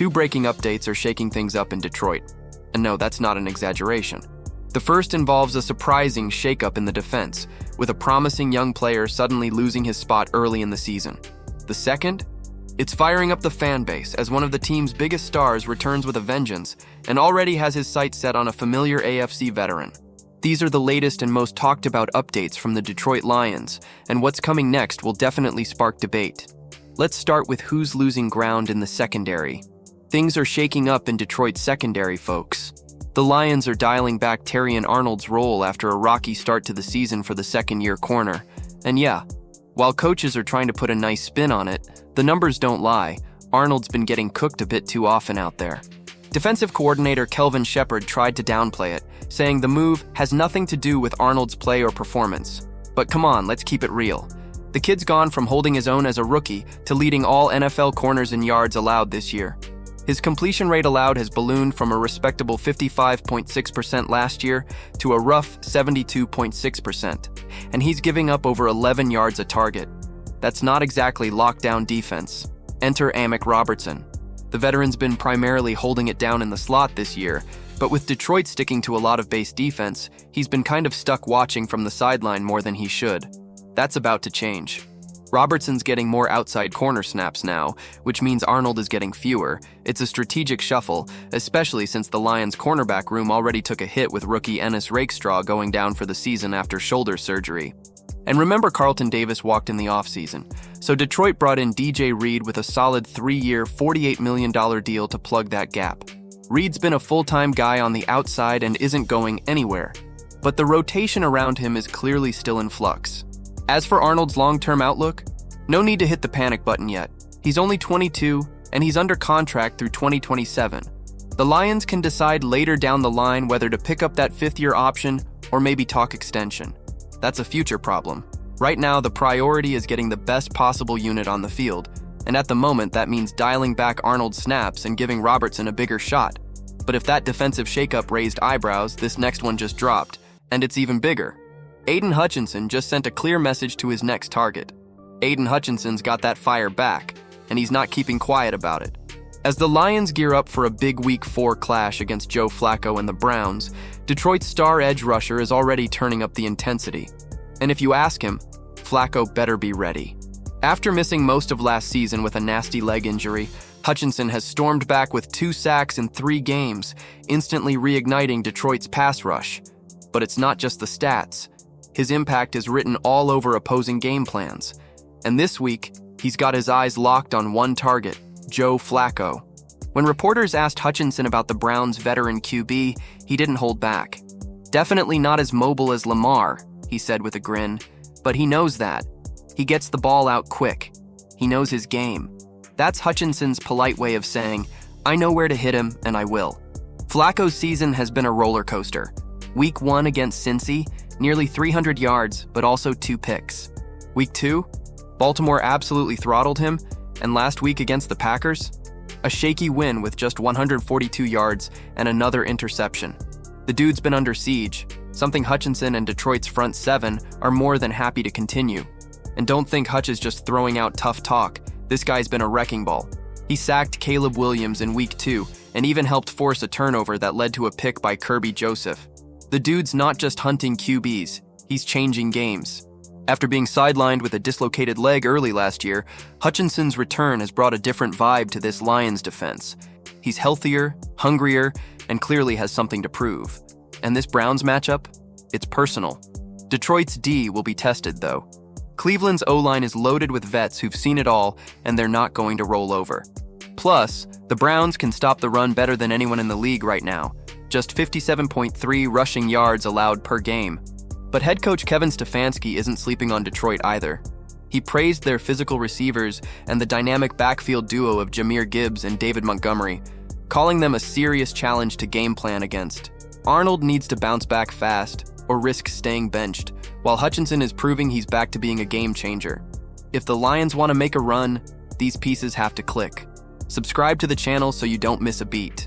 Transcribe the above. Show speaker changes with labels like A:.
A: Two breaking updates are shaking things up in Detroit. And no, that's not an exaggeration. The first involves a surprising shakeup in the defense, with a promising young player suddenly losing his spot early in the season. The second? It's firing up the fan base as one of the team's biggest stars returns with a vengeance and already has his sights set on a familiar AFC veteran. These are the latest and most talked about updates from the Detroit Lions, and what's coming next will definitely spark debate. Let's start with who's losing ground in the secondary. Things are shaking up in Detroit's secondary, folks. The Lions are dialing back Terrion Arnold's role after a rocky start to the season for the second-year corner. And yeah, while coaches are trying to put a nice spin on it, the numbers don't lie. Arnold's been getting cooked a bit too often out there. Defensive coordinator Kelvin Shepard tried to downplay it, saying the move has nothing to do with Arnold's play or performance. But come on, let's keep it real. The kid's gone from holding his own as a rookie to leading all NFL corners in yards allowed this year. His completion rate allowed has ballooned from a respectable 55.6% last year to a rough 72.6%, and he's giving up over 11 yards a target. That's not exactly lockdown defense. Enter Amik Robertson. The veteran's been primarily holding it down in the slot this year, but with Detroit sticking to a lot of base defense, he's been kind of stuck watching from the sideline more than he should. That's about to change. Robertson's getting more outside corner snaps now, which means Arnold is getting fewer. It's a strategic shuffle, especially since the Lions' cornerback room already took a hit with rookie Ennis Rakestraw going down for the season after shoulder surgery. And remember, Carlton Davis walked in the offseason, so Detroit brought in DJ Reed with a solid 3-year, $48 million deal to plug that gap. Reed's been a full-time guy on the outside and isn't going anywhere, but the rotation around him is clearly still in flux. As for Arnold's long-term outlook, no need to hit the panic button yet. He's only 22, and he's under contract through 2027. The Lions can decide later down the line whether to pick up that fifth-year option or maybe talk extension. That's a future problem. Right now, the priority is getting the best possible unit on the field, and at the moment that means dialing back Arnold's snaps and giving Robertson a bigger shot. But if that defensive shakeup raised eyebrows, this next one just dropped, and it's even bigger. Aidan Hutchinson just sent a clear message to his next target. Aidan Hutchinson's got that fire back, and he's not keeping quiet about it. As the Lions gear up for a big Week 4 clash against Joe Flacco and the Browns, Detroit's star edge rusher is already turning up the intensity. And if you ask him, Flacco better be ready. After missing most of last season with a nasty leg injury, Hutchinson has stormed back with 2 sacks in 3 games, instantly reigniting Detroit's pass rush. But it's not just the stats. His impact is written all over opposing game plans. And this week, he's got his eyes locked on one target, Joe Flacco. When reporters asked Hutchinson about the Browns' veteran QB, he didn't hold back. Definitely not as mobile as Lamar, he said with a grin, but he knows that. He gets the ball out quick. He knows his game. That's Hutchinson's polite way of saying, I know where to hit him, and I will. Flacco's season has been a roller coaster. Week 1 against Cincy, nearly 300 yards, but also 2 picks. Week 2, Baltimore absolutely throttled him, and last week against the Packers, a shaky win with just 142 yards and another interception. The dude's been under siege, something Hutchinson and Detroit's front 7 are more than happy to continue. And don't think Hutch is just throwing out tough talk. This guy's been a wrecking ball. He sacked Caleb Williams in Week 2 and even helped force a turnover that led to a pick by Kirby Joseph. The dude's not just hunting QBs, he's changing games. After being sidelined with a dislocated leg early last year, Hutchinson's return has brought a different vibe to this Lions defense. He's healthier, hungrier, and clearly has something to prove. And this Browns matchup? It's personal. Detroit's D will be tested, though. Cleveland's O-line is loaded with vets who've seen it all, and they're not going to roll over. Plus, the Browns can stop the run better than anyone in the league right now. Just 57.3 rushing yards allowed per game. But head coach Kevin Stefanski isn't sleeping on Detroit either. He praised their physical receivers and the dynamic backfield duo of Jahmyr Gibbs and David Montgomery, calling them a serious challenge to game plan against. Arnold needs to bounce back fast or risk staying benched, while Hutchinson is proving he's back to being a game changer. If the Lions want to make a run, these pieces have to click. Subscribe to the channel so you don't miss a beat.